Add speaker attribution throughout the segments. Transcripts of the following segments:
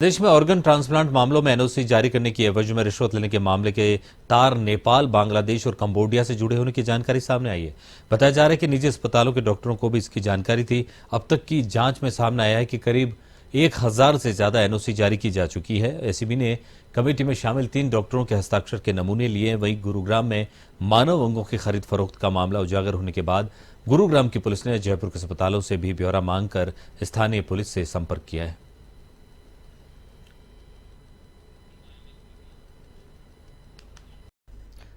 Speaker 1: देश में organ transplant मामलों में एनओसी जारी करने की एवज में रिश्वत लेने के मामले के तार नेपाल, बांग्लादेश और कंबोडिया से जुड़े होने की जानकारी सामने आई है। बताया जा रहा है कि निजी अस्पतालों के डॉक्टरों को भी इसकी जानकारी थी। अब तक की जांच में सामने आया है कि करीब 1000 से ज्यादा एनओसी जारी की जा चुकी है। एसीबी ने कमेटी में शामिल 3 डॉक्टरों के हस्ताक्षर के नमूने लिए। वहीं गुरुग्राम में मानव अंगों की खरीद फरोख्त का मामला उजागर होने के बाद गुरुग्राम की पुलिस ने जयपुर के अस्पतालों से भी ब्यौरा मांगकर स्थानीय पुलिस से संपर्क किया है।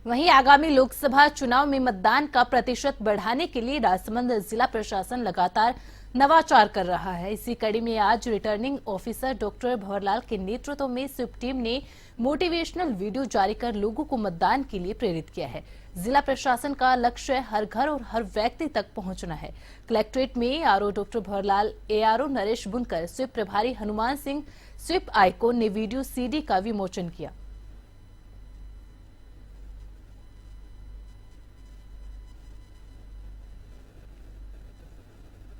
Speaker 2: वहीं आगामी लोकसभा चुनाव में मतदान का प्रतिशत बढ़ाने के लिए राजसमंद जिला प्रशासन लगातार नवाचार कर रहा है। इसी कड़ी में आज रिटर्निंग ऑफिसर डॉक्टर भंवरलाल के नेतृत्व में स्वीप टीम ने मोटिवेशनल वीडियो जारी कर लोगों को मतदान के लिए प्रेरित किया है। जिला प्रशासन का लक्ष्य हर घर और हर व्यक्ति तक पहुंचना है। कलेक्ट्रेट में RO doctor Bhanwarlal, ARO Naresh बुनकर, स्वीप प्रभारी हनुमान सिंह, स्वीप आइकोन ने वीडियो सीडी का विमोचन किया।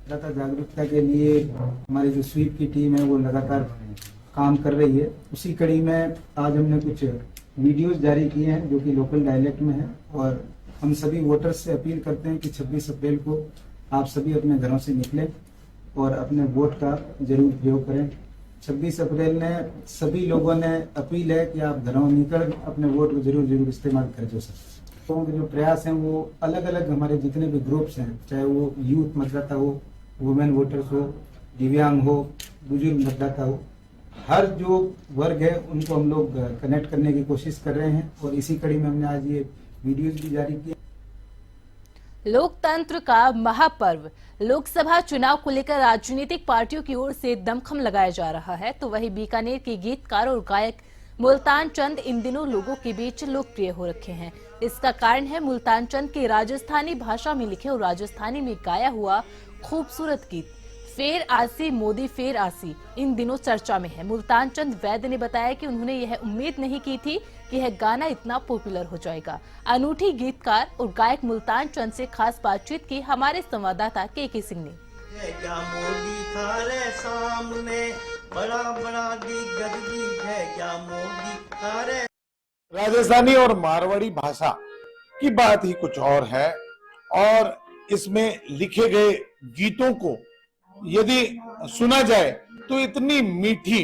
Speaker 3: लगातार जागरूकता के लिए हमारी जो स्वीप की टीम है वो लगातार काम कर रही है। उसी कड़ी में आज हमने कुछ वीडियोस जारी किए हैं जो कि लोकल डायलेक्ट में है और हम सभी वोटर्स से अपील करते हैं कि 26 अप्रैल को आप सभी अपने घरों से निकलें और अपने वोट का जरूर प्रयोग करें। 26 अप्रैल ने सभी लोगों ने अपील है कि आप घरों निकल अपने वोट को जरूर इस्तेमाल करें। जो लोगों के जो प्रयास हैं वो अलग अलग हमारे जितने भी ग्रुप्स हैं, चाहे वो यूथ मतदाता हो, वुमेन वोटर्स हो, दिव्यांग हो, बुजुर्ग मतदाता हो, हर जो वर्ग है उनको हम लोग कनेक्ट करने की कोशिश कर रहे हैं और इसी कड़ी में हमने आज ये वीडियोस भी जारी किए।
Speaker 2: लोकतंत्र का महापर्व लोकसभा चुनाव को लेकर राजनीतिक पार्टियों की ओर से दमखम लगाया जा रहा है, तो वहीं बीकानेर के गीतकार और गायक मुल्तान चंद इन दिनों लोगों के बीच लोकप्रिय हो रखे हैं। इसका कारण है मुल्तान चंद के राजस्थानी भाषा में लिखे और राजस्थानी में गाया हुआ खूबसूरत गीत फेर आसी मोदी फेर आसी इन दिनों चर्चा में है। मुल्तान चंद वैद्य ने बताया कि उन्होंने यह उम्मीद नहीं की थी कि यह गाना इतना पॉपुलर हो जाएगा। अनूठी गीतकार और गायक मुल्तान चंद से खास बातचीत की हमारे संवाददाता के सिंह ने।
Speaker 4: क्या मोदी थारे सामने बड़ा बड़ा दिग्गज है, क्या मोदी थारे।
Speaker 5: राजस्थानी और मारवाड़ी भाषा की बात ही कुछ और है और इसमें लिखे गए गीतों को यदि सुना जाए तो इतनी मीठी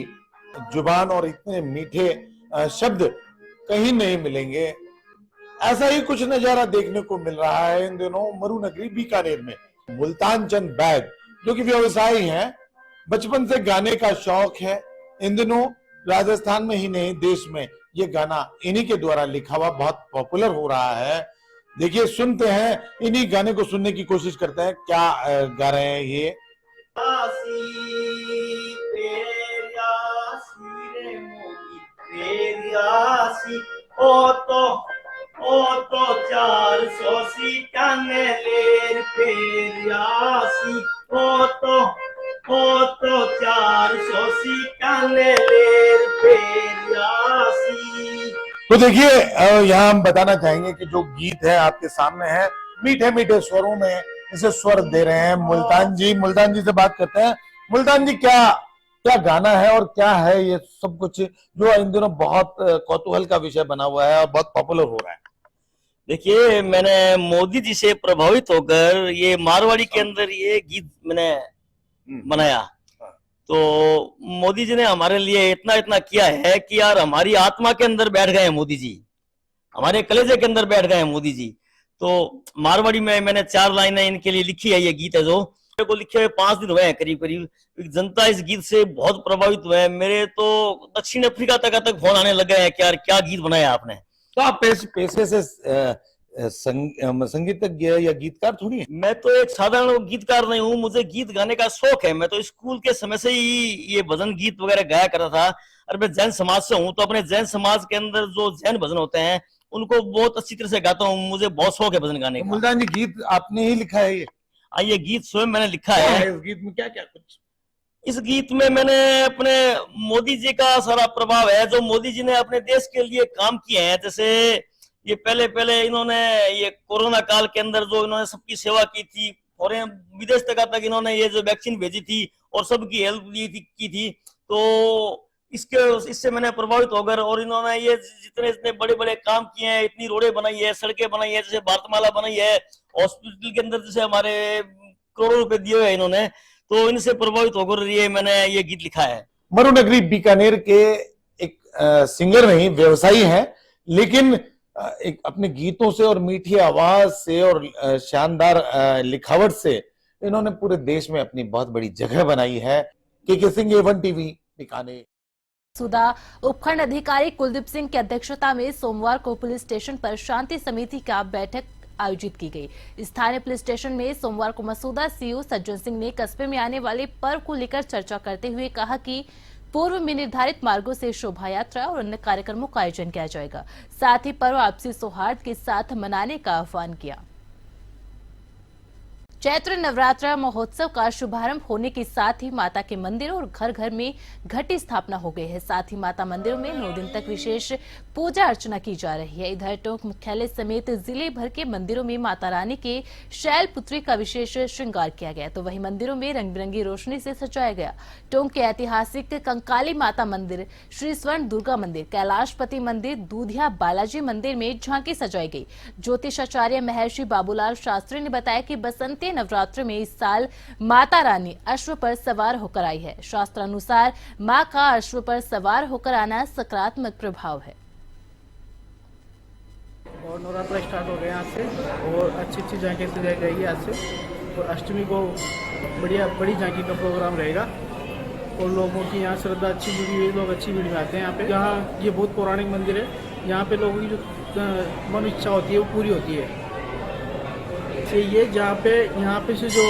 Speaker 5: जुबान और इतने मीठे शब्द कहीं नहीं मिलेंगे। ऐसा ही कुछ नजारा देखने को मिल रहा है इन दिनों मरुनगरी बीकानेर में। मुल्तान चंद बैग जो कि व्यवसायी हैं, बचपन से गाने का शौक है। इन दिनों राजस्थान में ही नहीं देश में ये गाना इन्हीं के द्वारा लिखा हुआ बहुत पॉपुलर हो रहा है। देखिए, सुनते हैं, इन्हीं गाने को सुनने की कोशिश करते हैं क्या गा रहे हैं ये।
Speaker 4: ओ तो 400 सीटा ने लेर पेरियासी, ओ तो 400 सीटा ने लेर पेरियासी।
Speaker 5: तो देखिए, यहाँ हम बताना चाहेंगे कि जो गीत है आपके सामने है, मीठे मीठे स्वरों में इसे स्वर दे रहे हैं मुल्तान जी से बात करते हैं। मुल्तान जी, क्या क्या गाना है और क्या है ये सब कुछ जो इन दिनों बहुत कौतूहल का विषय बना हुआ है और बहुत पॉपुलर हो रहा है?
Speaker 4: देखिए, मैंने मोदी जी से प्रभावित होकर ये मारवाड़ी के अंदर ये गीत मैंने बनाया। तो मोदी जी ने हमारे लिए इतना किया है कि यार हमारी आत्मा के अंदर बैठ गए हैं मोदी जी, हमारे कलेजे के अंदर बैठ गए हैं मोदी जी। तो मारवाड़ी में मैंने 4 लाइनें इनके लिए लिखी है। ये गीत है जो को लिखे हुए 5 दिन हुए हैं करीब। जनता इस गीत से बहुत प्रभावित हुए हैं। मेरे तो दक्षिण अफ्रीका तक फोन आने लगे हैं कि यार क्या गीत बनाया आपने।
Speaker 5: तो आप पेशे से संगीतज्ञ या गीतकार थोड़ी है?
Speaker 4: मैं तो एक साधारण गीतकार नहीं हूँ, मुझे गीत गाने का शौक है। मैं तो स्कूल के समय से ही ये भजन गीत वगैरह गाया करता था। और मैं जैन समाज से हूँ, तो अपने जैन समाज के अंदर जो जैन भजन होते हैं उनको बहुत अच्छी तरह से गाता हूँ। मुझे बहुत शौक है भजन गाने का।
Speaker 5: मुल्तान जी, गीत आपने ही लिखा है ये?
Speaker 4: ये गीत स्वयं मैंने लिखा है।
Speaker 5: इस गीत में क्या क्या कुछ?
Speaker 4: इस गीत में मैंने अपने मोदी जी का सारा प्रभाव है, जो मोदी जी ने अपने देश के लिए काम किए हैं। जैसे ये पहले इन्होंने ये कोरोना काल के अंदर जो इन्होंने सबकी सेवा की थी, फॉरेन विदेश तक इन्होंने ये जो वैक्सीन भेजी थी और सबकी हेल्प की थी। तो इससे मैंने प्रभावित होकर, और इन्होंने ये जितने इतने बड़े बड़े काम किए हैं, इतनी रोडें बनाई है, सड़कें बनाई है, जैसे भारतमाला बनाई है, हॉस्पिटल के अंदर जैसे हमारे करोड़ों रुपए दिए हुए हैं इन्होंने, तो इनसे प्रभावित होकर ये मैंने ये गीत लिखा है।
Speaker 5: मरुनगरी बीकानेर के एक सिंगर नहीं, व्यवसायी हैं, लेकिन एक अपने गीतों से और मीठी आवाज से और शानदार लिखावट से इन्होंने पूरे देश में अपनी बहुत बड़ी जगह बनाई है। के सिंह, A1 टीवी, बीकानेर।
Speaker 2: सुधा उपखंड अधिकारी कुलदीप सिंह की अध्यक्षता में सोमवार को पुलिस स्टेशन पर शांति समिति का बैठक आयोजित की गई। स्थानीय पुलिस स्टेशन में सोमवार को मसूदा सीओ सज्जन सिंह ने कस्बे में आने वाले पर्व को लेकर चर्चा करते हुए कहा कि पूर्व में निर्धारित मार्गों से शोभा यात्रा और अन्य कार्यक्रमों का आयोजन किया जाएगा। साथ ही पर्व आपसी सौहार्द के साथ मनाने का आह्वान किया। चैत्र नवरात्र महोत्सव का शुभारंभ होने के साथ ही माता के मंदिरों और घर घर में घट स्थापना हो गई है। साथ ही माता मंदिरों में 9 दिन तक विशेष पूजा अर्चना की जा रही है। इधर टोंक मुख्यालय समेत जिले भर के मंदिरों में माता रानी के शैलपुत्री का विशेष श्रृंगार किया गया, तो वहीं मंदिरों में रंग बिरंगी रोशनी से सजाया गया। टोंक के ऐतिहासिक कंकाली माता मंदिर, श्री स्वर्ण दुर्गा मंदिर, कैलाशपति मंदिर, दूधिया बालाजी मंदिर में झांकी सजाई गई। ज्योतिषाचार्य महर्षि बाबूलाल शास्त्री ने बताया कि बसंती नवरात्र में इस साल माता रानी अश्व पर सवार होकर आई है। शास्त्रानुसार मां का अश्व पर सवार होकर आना सकारात्मक प्रभाव है।
Speaker 6: और नवरात्र स्टार्ट हो गए यहाँ से, और अच्छी अच्छी झांकी सजाई जाएगी आज से, और अष्टमी को बढ़िया बड़ी झांकी का प्रोग्राम रहेगा। और लोगों की यहाँ श्रद्धा अच्छी जुड़ी हुई है, लोग अच्छी भीड़ में आते हैं यहाँ पे। यहाँ ये बहुत पौराणिक मंदिर है, यहाँ पे लोगों की जो मन इच्छा होती है वो पूरी होती है। से ये यहाँ पे से जो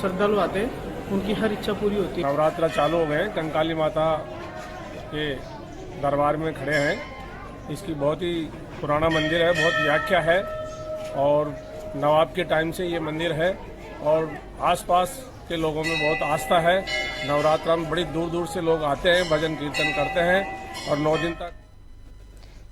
Speaker 6: श्रद्धालु आते हैं उनकी हर इच्छा पूरी होती है।
Speaker 7: नवरात्र चालू हो गए, कंकाली माता के दरबार में खड़े हैं। इसकी बहुत ही पुराना मंदिर है, बहुत व्याख्या है, और नवाब के टाइम से ये मंदिर है, और आसपास के लोगों में बहुत आस्था है। नवरात्र में बड़ी दूर दूर से लोग आते हैं, भजन कीर्तन करते हैं, और 9 दिन तक।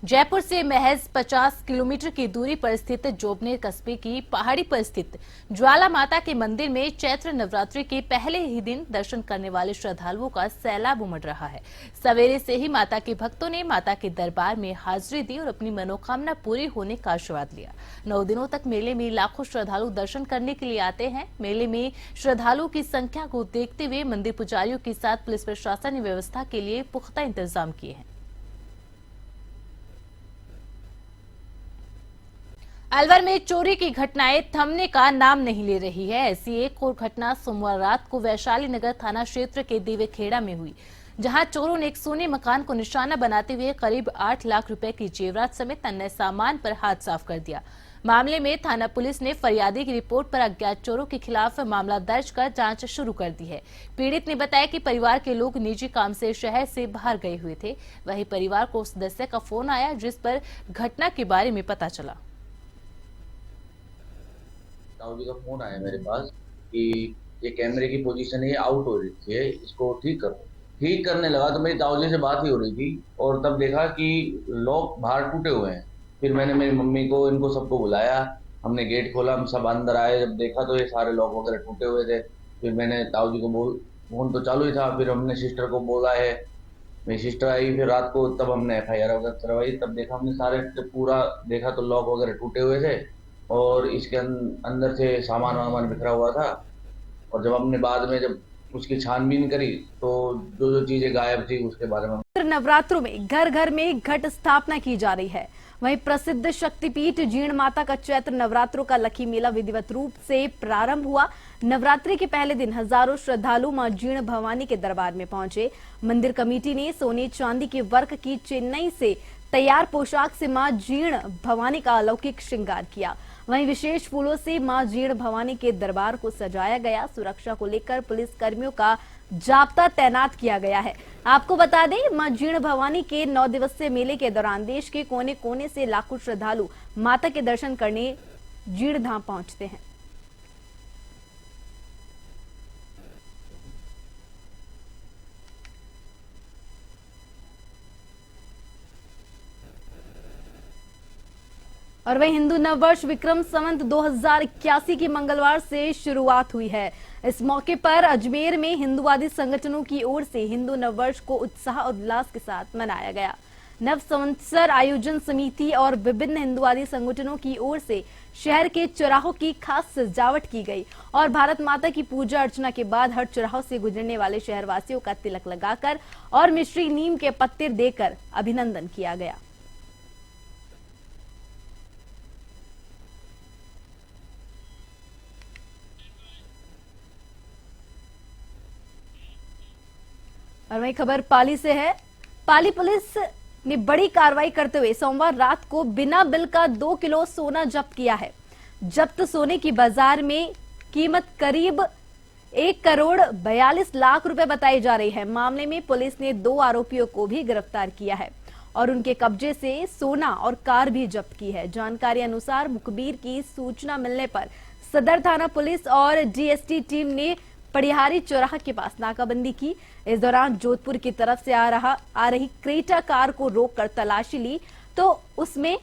Speaker 2: जयपुर से महज 50 किलोमीटर की दूरी पर स्थित जोबनेर कस्बे की पहाड़ी पर स्थित ज्वाला माता के मंदिर में चैत्र नवरात्रि के पहले ही दिन दर्शन करने वाले श्रद्धालुओं का सैलाब उमड़ रहा है। सवेरे से ही माता के भक्तों ने माता के दरबार में हाजिरी दी और अपनी मनोकामना पूरी होने का आशीर्वाद लिया। 9 दिनों तक मेले में लाखों श्रद्धालु दर्शन करने के लिए आते हैं। मेले में श्रद्धालुओं की संख्या को देखते हुए मंदिर पुजारियों के साथ पुलिस प्रशासन ने व्यवस्था के लिए पुख्ता इंतजाम किए हैं। अलवर में चोरी की घटनाएं थमने का नाम नहीं ले रही है। ऐसी एक और घटना सोमवार रात को वैशाली नगर थाना क्षेत्र के देवेखेड़ा में हुई, जहां चोरों ने एक सोने मकान को निशाना बनाते हुए करीब 8 लाख रुपए की जेवरात समेत अन्य सामान पर हाथ साफ कर दिया। मामले में थाना पुलिस ने फरियादी की रिपोर्ट पर अज्ञात चोरों के खिलाफ मामला दर्ज कर जांच शुरू कर दी है। पीड़ित ने बताया कि परिवार के लोग निजी काम से शहर से बाहर गए हुए थे। वहीं परिवार को सदस्य का फोन आया, जिस पर घटना के बारे में पता चला।
Speaker 8: ताऊ जी का फोन आया मेरे पास कि ये कैमरे की पोजीशन है, आउट हो रही थी, इसको ठीक करो। ठीक करने लगा तो मेरी ताऊ जी से बात ही हो रही थी, और तब देखा कि लॉक बाहर टूटे हुए हैं। फिर मैंने मेरी मम्मी को, इनको सबको बुलाया, हमने गेट खोला, हम सब अंदर आए। जब देखा तो ये सारे लॉक वगैरह टूटे हुए थे। फिर मैंने ताऊ जी को फोन तो चालू ही था, फिर हमने सिस्टर को बोला है, मेरी सिस्टर आई। फिर रात को तब हमने FIR वगैरह करवाई। तब देखा हमने सारे पूरा देखा तो लॉक वगैरह टूटे हुए थे, और इसके अंदर से सामान वामान बिखरा हुआ था। और जब हमने बाद में जब उसकी छानबीन करी तो जो चीजें गायब थी उसके बारे में।
Speaker 9: नवरात्रों में घर घर में घट स्थापना की जा रही है। वहीं प्रसिद्ध शक्तिपीठ जीण माता का चैत्र नवरात्रों का लखी मेला विधिवत रूप से प्रारंभ हुआ। नवरात्रि के पहले दिन हजारों श्रद्धालु मां जीण भवानी के दरबार में पहुंचे। मंदिर कमेटी ने सोने चांदी के वर्क की चेन्नई से तैयार पोशाक से मां जीण भवानी का अलौकिक श्रृंगार किया। वहीं विशेष फूलों से मां जीण भवानी के दरबार को सजाया गया। सुरक्षा को लेकर पुलिस कर्मियों का जाब्ता तैनात किया गया है। आपको बता दें, मां जीण भवानी के 9 दिवसीय मेले के दौरान देश के कोने कोने से लाखों श्रद्धालु माता के दर्शन करने जीण धाम पहुंचते हैं। और वही हिंदू नववर्ष विक्रम संवत 2081 की मंगलवार से शुरुआत हुई है। इस मौके पर अजमेर में हिंदूवादी संगठनों की ओर से हिंदू नववर्ष को उत्साह और उल्लास के साथ मनाया गया। नव संवत्सर आयोजन समिति और विभिन्न हिंदूवादी संगठनों की ओर से शहर के चौराहों की खास सजावट की गई और भारत माता की पूजा अर्चना के बाद हर चौराहों से गुजरने वाले शहरवासियों का तिलक लगाकर और मिश्री नीम के पत्ते देकर अभिनंदन किया गया। और वही खबर पाली से है। पाली पुलिस ने बड़ी कार्रवाई करते हुए सोमवार रात को बिना बिल का 2 किलो सोना जब्त किया है। जब्त सोने की बाजार में कीमत करीब 1,42,00,000 रुपए बताई जा रही है। मामले में पुलिस ने 2 आरोपियों को भी गिरफ्तार किया है और उनके कब्जे से सोना और कार भी जब्त की है। जानकारी अनुसार मुखबिर की सूचना मिलने पर सदर थाना पुलिस और डीएसटी टीम ने पड़िहारी चौराहा के पास नाकाबंदी की। इस दौरान जोधपुर की तरफ से आ रही क्रेटा कार को रोककर तलाशी ली तो उसमें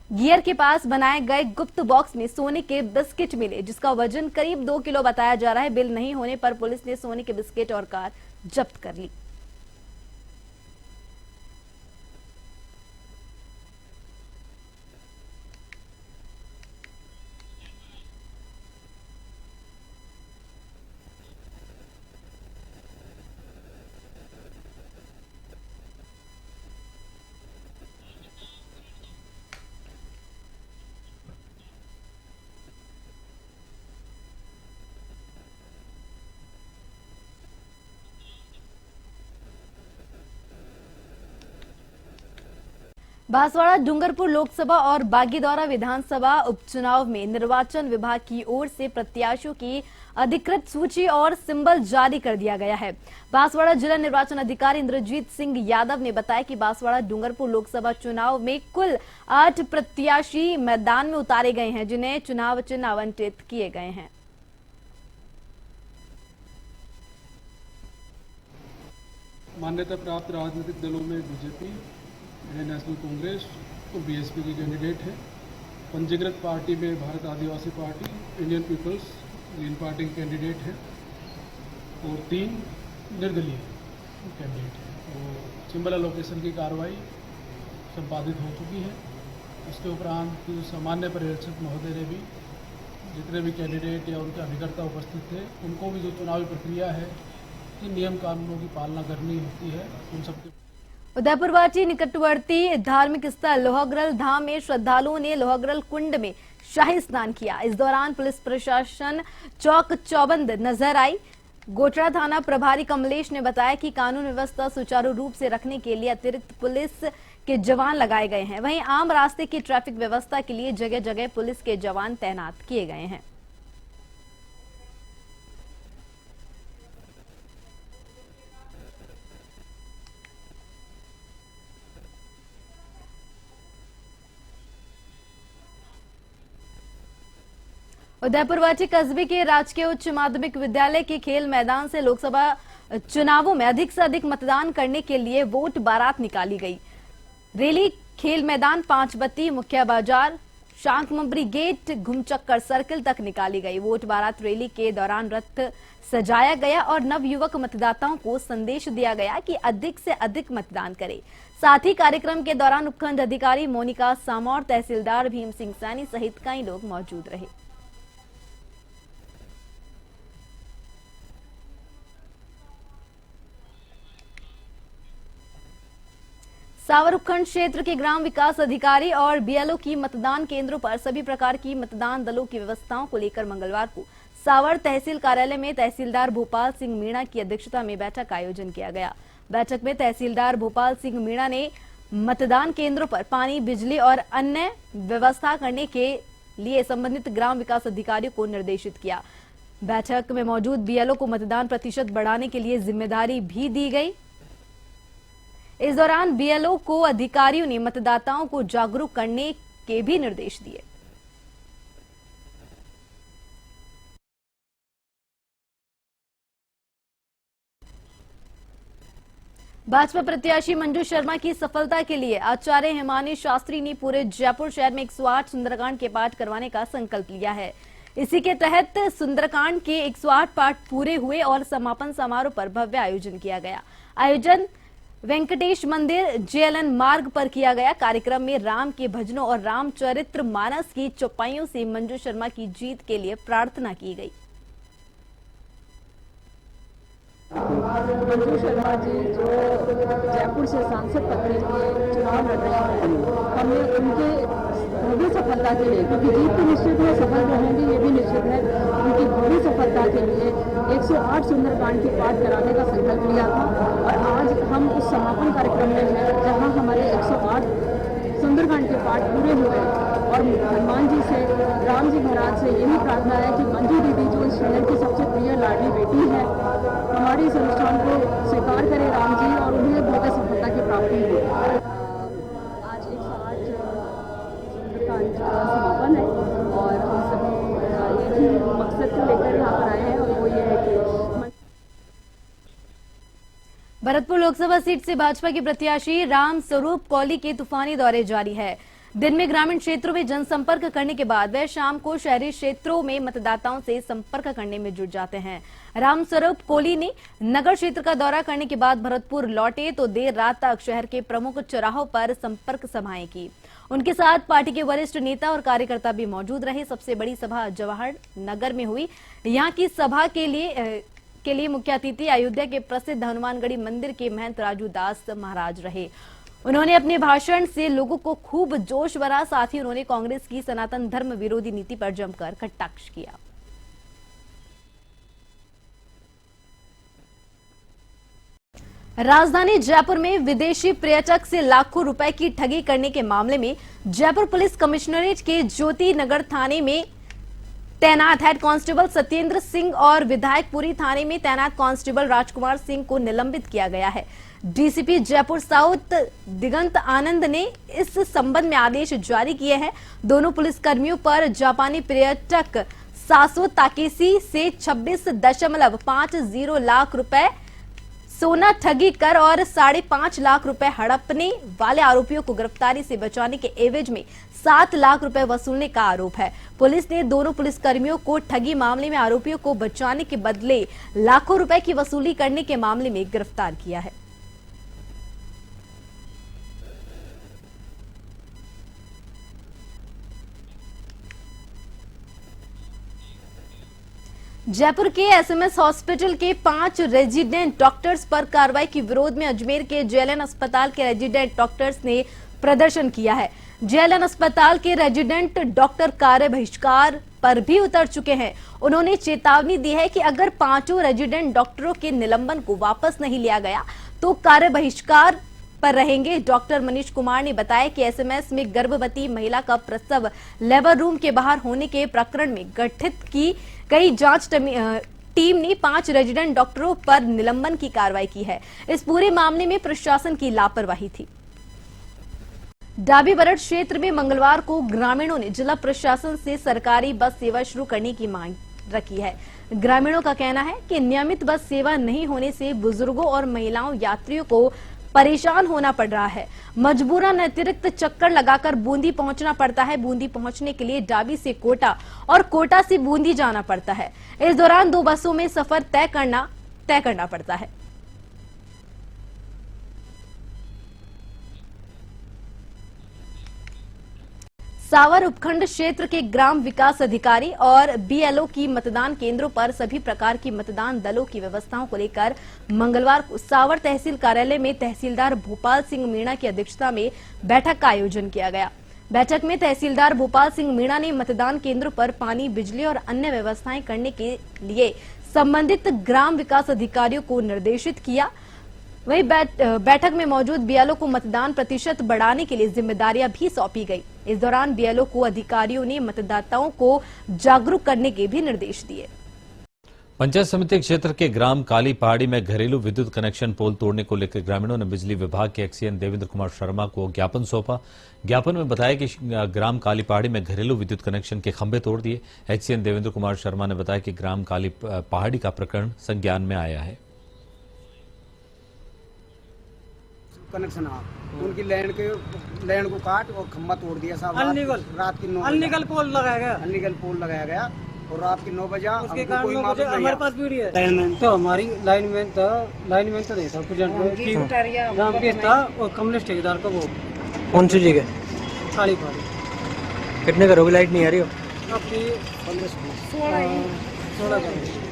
Speaker 9: गियर के पास बनाए गए गुप्त बॉक्स में सोने के बिस्किट मिले, जिसका वजन करीब 2 किलो बताया जा रहा है। बिल नहीं होने पर पुलिस ने सोने के बिस्किट और कार जब्त कर ली। बांसवाड़ा डूंगरपुर लोकसभा और बागीदौरा विधानसभा उपचुनाव में निर्वाचन विभाग की ओर से प्रत्याशियों की अधिकृत सूची और सिंबल जारी कर दिया गया है। बांसवाड़ा जिला निर्वाचन अधिकारी इंद्रजीत सिंह यादव ने बताया कि बांसवाड़ा डूंगरपुर लोकसभा चुनाव में कुल 8 प्रत्याशी मैदान में उतारे गए हैं, जिन्हें चुनाव चिन्ह आवंटित किए गए हैं।
Speaker 10: मान्यता प्राप्त राजनीतिक दलों में बीजेपी, नेशनल कांग्रेस और बीएसपी के कैंडिडेट हैं। पंजीकृत पार्टी में Bharat Adivasi party, Indian peoples green party के कैंडिडेट हैं और 3 निर्दलीय कैंडिडेट हैं। और सिंबल एलोकेशन की कार्रवाई संपादित हो चुकी है। उसके उपरांत सामान्य पर्यवेक्षक महोदय ने भी जितने भी कैंडिडेट या उनके अभिकर्ता उपस्थित थे उनको भी जो चुनावी प्रक्रिया है, जिन नियम कानूनों की पालना करनी होती है, उन सबके।
Speaker 9: उदयपुरवाटी निकटवर्ती धार्मिक स्थल लोहगरल धाम में श्रद्धालुओं ने लोहगरल कुंड में शाही स्नान किया। इस दौरान पुलिस प्रशासन चौक चौबंद नजर आई। गोचरा थाना प्रभारी कमलेश ने बताया कि कानून व्यवस्था सुचारू रूप से रखने के लिए अतिरिक्त पुलिस के जवान लगाए गए हैं। वहीं आम रास्ते की ट्रैफिक व्यवस्था के लिए जगह जगह पुलिस के जवान तैनात किए गए हैं। उदयपुरवाटी कस्बे के राजकीय उच्च माध्यमिक विद्यालय के खेल मैदान से लोकसभा चुनावों में अधिक से अधिक मतदान करने के लिए वोट बारात निकाली गई। रैली खेल मैदान, 5 बत्ती, मुख्य बाजार, शांकमबरी गेट, घुमचक्कर सर्किल तक निकाली गई। वोट बारात रैली के दौरान रथ सजाया गया और नवयुवक मतदाताओं को संदेश दिया गया कि अधिक से अधिक मतदान करें। साथ ही कार्यक्रम के दौरान उपखंड अधिकारी मोनिका सामौर, तहसीलदार भीम सिंह सैनी सहित कई लोग मौजूद रहे। सावर उपखंड क्षेत्र के ग्राम विकास अधिकारी और बीएलओ की मतदान केंद्रों पर सभी प्रकार की मतदान दलों की व्यवस्थाओं को लेकर मंगलवार को सावर तहसील कार्यालय में तहसीलदार भोपाल सिंह मीणा की अध्यक्षता में बैठक का आयोजन किया गया। बैठक में तहसीलदार भोपाल सिंह मीणा ने मतदान केंद्रों पर पानी, बिजली और अन्य व्यवस्था करने के लिए संबंधित ग्राम विकास अधिकारियों को निर्देशित किया। बैठक में मौजूद बीएलओ को मतदान प्रतिशत बढ़ाने के लिए जिम्मेदारी भी दी गई। इस दौरान बीएलओ को अधिकारियों ने मतदाताओं को जागरूक करने के भी निर्देश दिए। भाजपा प्रत्याशी मंजू शर्मा की सफलता के लिए आचार्य हिमानी शास्त्री ने पूरे जयपुर शहर में 108 सुंदरकांड के पाठ करवाने का संकल्प लिया है। इसी के तहत सुंदरकांड के 108 पाठ पूरे हुए और समापन समारोह पर भव्य आयोजन किया गया। आयोजन वेंकटेश मंदिर जेएलएन मार्ग पर किया गया। कार्यक्रम में राम के भजनों और रामचरित्र मानस की चौपाइयों से मंजू शर्मा की जीत के लिए प्रार्थना की गई।
Speaker 11: मंजू शर्मा जी जो जयपुर से सांसद पद के लिए चुनाव लड़ रहे हैं, हमें उनके भव्य सफलता के लिए, क्योंकि जीत तो निश्चित है, सफल रहेंगे ये भी निश्चित है, उनकी भव्य सफलता के लिए 108 सुंदरकांड के पाठ कराने का संकल्प लिया था। और आज हम उस समापन कार्यक्रम में हैं जहां हमारे 108 सुंदरकांड के पाठ पूरे हुए और हनुमान जी से, राम जी महाराज से यही प्रार्थना है कि मंजू दीदी जो इस शहर की सबसे प्रिय लाडली बेटी है, हमारे इस अनुष्ठान को स्वीकार करें राम जी और उन्हें भव्य सफलता की प्राप्ति हो। आज 108 सुंदरकांड का समापन है और हम सभी एक ही मकसद को लेकर यहाँ पर आए हैं और वो ये है कि
Speaker 9: भरतपुर लोकसभा सीट से भाजपा के प्रत्याशी राम स्वरूप कौली के तूफानी दौरे जारी है। दिन में ग्रामीण क्षेत्रों में जनसंपर्क करने के बाद वे शाम को शहरी क्षेत्रों में मतदाताओं से संपर्क करने में जुट जाते हैं। राम स्वरूप कोहली ने नगर क्षेत्र का दौरा करने के बाद भरतपुर लौटे तो देर रात तक शहर के प्रमुख चौराहों पर संपर्क सभाएं की। उनके साथ पार्टी के वरिष्ठ नेता और कार्यकर्ता भी मौजूद रहे। सबसे बड़ी सभा जवाहर नगर में हुई। यहाँ की सभा के लिए मुख्य अतिथि अयोध्या के प्रसिद्ध हनुमानगढ़ी मंदिर के महंत राजू दास महाराज रहे। उन्होंने अपने भाषण से लोगों को खूब जोश भरा। साथ ही उन्होंने कांग्रेस की सनातन धर्म विरोधी नीति पर जमकर कटाक्ष किया। राजधानी जयपुर में विदेशी पर्यटक से लाखों रुपए की ठगी करने के मामले में जयपुर पुलिस कमिश्नरेट के ज्योति नगर थाने में तैनात हेड कांस्टेबल सत्येंद्र सिंह और विधायकपुरी थाने में तैनात कांस्टेबल राजकुमार सिंह को निलंबित किया गया है। डीसीपी जयपुर साउथ दिगंत आनंद ने इस संबंध में आदेश जारी किए हैं। दोनों पुलिसकर्मियों पर जापानी पर्यटक सासो ताकेसी से 26.50 लाख रुपए सोना ठगी कर और 5.5 लाख रुपए हड़पने वाले आरोपियों को गिरफ्तारी से बचाने के एवज में 7 लाख रुपए वसूलने का आरोप है। पुलिस ने दोनों पुलिसकर्मियों को ठगी मामले में आरोपियों को बचाने के बदले लाखों रुपए की वसूली करने के मामले में गिरफ्तार किया है। जयपुर के एसएमएस हॉस्पिटल के 5 रेजिडेंट डॉक्टर्स पर कार्रवाई के विरोध में अजमेर के जेएलएन अस्पताल के रेजिडेंट डॉक्टर्स ने प्रदर्शन किया है। जेएलएन अस्पताल के रेजिडेंट डॉक्टर कार्य बहिष्कार पर भी उतर चुके हैं। उन्होंने चेतावनी दी है कि अगर 5 रेजिडेंट डॉक्टरों के निलंबन को वापस नहीं लिया गया तो कार्य बहिष्कार पर रहेंगे। डॉक्टर मनीष कुमार ने बताया कि एसएमएस में गर्भवती महिला का प्रसव लेबर रूम के बाहर होने के प्रकरण में गठित की गई जांच टीम ने 5 रेजिडेंट डॉक्टरों पर निलंबन की कार्रवाई की है। इस पूरे मामले में प्रशासन की लापरवाही थी। डाबी बरड़ क्षेत्र में मंगलवार को ग्रामीणों ने जिला प्रशासन से सरकारी बस सेवा शुरू करने की मांग रखी है। ग्रामीणों का कहना है कि नियमित बस सेवा नहीं होने से बुजुर्गों और महिलाओं यात्रियों को परेशान होना पड़ रहा है। मजबूरन अतिरिक्त चक्कर लगाकर बूंदी पहुंचना पड़ता है। बूंदी पहुंचने के लिए डाबी से कोटा और कोटा से बूंदी जाना पड़ता है। इस दौरान 2 बसों में सफर तय करना पड़ता है। सावर उपखंड क्षेत्र के ग्राम विकास अधिकारी और बीएलओ की मतदान केंद्रों पर सभी प्रकार की मतदान दलों की व्यवस्थाओं को लेकर मंगलवार को सावर तहसील कार्यालय में तहसीलदार भोपाल सिंह मीणा की अध्यक्षता में बैठक का आयोजन किया गया। बैठक में तहसीलदार भोपाल सिंह मीणा ने मतदान केंद्रों पर पानी, बिजली और अन्य व्यवस्थाएं करने के लिए संबंधित ग्राम विकास अधिकारियों को निर्देशित किया। वहीं बैठक में मौजूद बीएलओ को मतदान प्रतिशत बढ़ाने के लिए जिम्मेदारियां भी सौंपी गई। इस दौरान बीएलओ को अधिकारियों ने मतदाताओं को जागरूक करने के भी निर्देश दिए।
Speaker 1: पंचायत समिति क्षेत्र के ग्राम काली पहाड़ी में घरेलू विद्युत कनेक्शन पोल तोड़ने को लेकर ग्रामीणों ने बिजली विभाग के एक्सीएन देवेंद्र कुमार शर्मा को ज्ञापन सौंपा। ज्ञापन में बताया कि ग्राम काली पहाड़ी में घरेलू विद्युत कनेक्शन के खंभे तोड़ दिए। एक्सीएन देवेंद्र कुमार शर्मा ने बताया कि ग्राम काली पहाड़ी का प्रकरण संज्ञान में आया है।
Speaker 12: कनेक्शन आ उनकी लैंड को काट और खम्बा तोड़ दिया साहब। रात की 9
Speaker 11: अनलीगल पोल लगाया गया।
Speaker 12: अनलीगल पोल लगाया गया और रात की 9 बजे
Speaker 11: उसके कारण हमारे पास वीडियो है। लाइनमैन तो हमारी लाइनमैन तो नहीं था, रामकेश था और कमलेश ठेकेदार का वो।
Speaker 6: कौन सी जगह?
Speaker 11: काली पारी।
Speaker 6: कितने घरों की लाइट नहीं आ रही हो?
Speaker 11: अपनी 16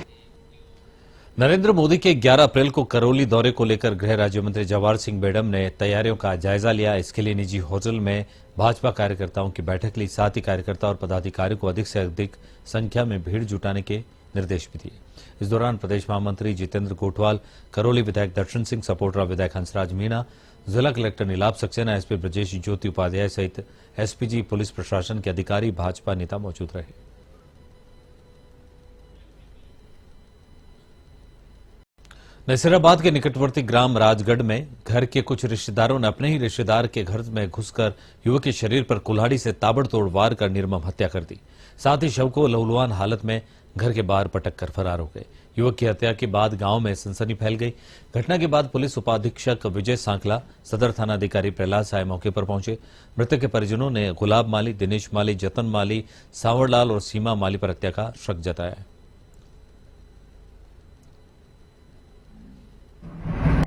Speaker 1: नरेंद्र मोदी के 11 अप्रैल को करौली दौरे को लेकर गृह राज्य मंत्री जवाहर सिंह बेडम ने तैयारियों का जायजा लिया। इसके लिए निजी होटल में भाजपा कार्यकर्ताओं की बैठक ली। साथ ही कार्यकर्ता और पदाधिकारियों को अधिक से अधिक संख्या में भीड़ जुटाने के निर्देश भी दिए। इस दौरान प्रदेश महामंत्री जितेंद्र गोठवाल, करौली विधायक दर्शन सिंह, सपोटरा विधायक हंसराज मीणा, जिला कलेक्टर नीलाभ सक्सेना, एसपी ब्रजेश ज्योति उपाध्याय सहित एसपीजी, पुलिस प्रशासन के अधिकारी, भाजपा नेता मौजूद रहे। नसीराबाद के निकटवर्ती ग्राम राजगढ़ में घर के कुछ रिश्तेदारों ने अपने ही रिश्तेदार के घर में घुसकर युवक के शरीर पर कुल्हाड़ी से ताबड़तोड़ वार कर निर्मम हत्या कर दी। साथ ही शव को लहूलुहान हालत में घर के बाहर पटक कर फरार हो गए। युवक की हत्या के बाद गांव में सनसनी फैल गई। घटना के बाद पुलिस उपाधीक्षक विजय सांकला, सदर थानाधिकारी प्रहलाद साय मौके पर पहुंचे। मृतक के परिजनों ने गुलाब माली, दिनेश माली, जतन माली, सांवरलाल और सीमा माली पर हत्या का शक जताया।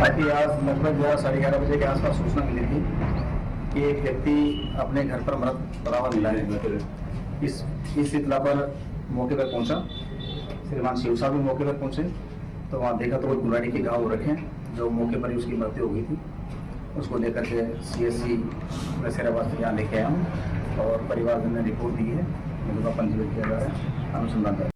Speaker 13: आज लगभग 11:30 बजे के आसपास सूचना मिली थी कि एक व्यक्ति अपने घर पर मृत पड़ा हुआ मिला है। इस इतला पर मौके पर पहुंचा श्रीमान शिव साहब भी मौके पर पहुंचे तो वहाँ देखा तो कुल्हाड़ी के घाव रखे जो मौके पर ही उसकी मृत्यु हो गई थी। उसको लेकर के CSC नसीराबाद से यहाँ लेके आया हूँ और परिवार ने रिपोर्ट दी है, उनका पंजीकृत किया जा रहा है, अनुसंधान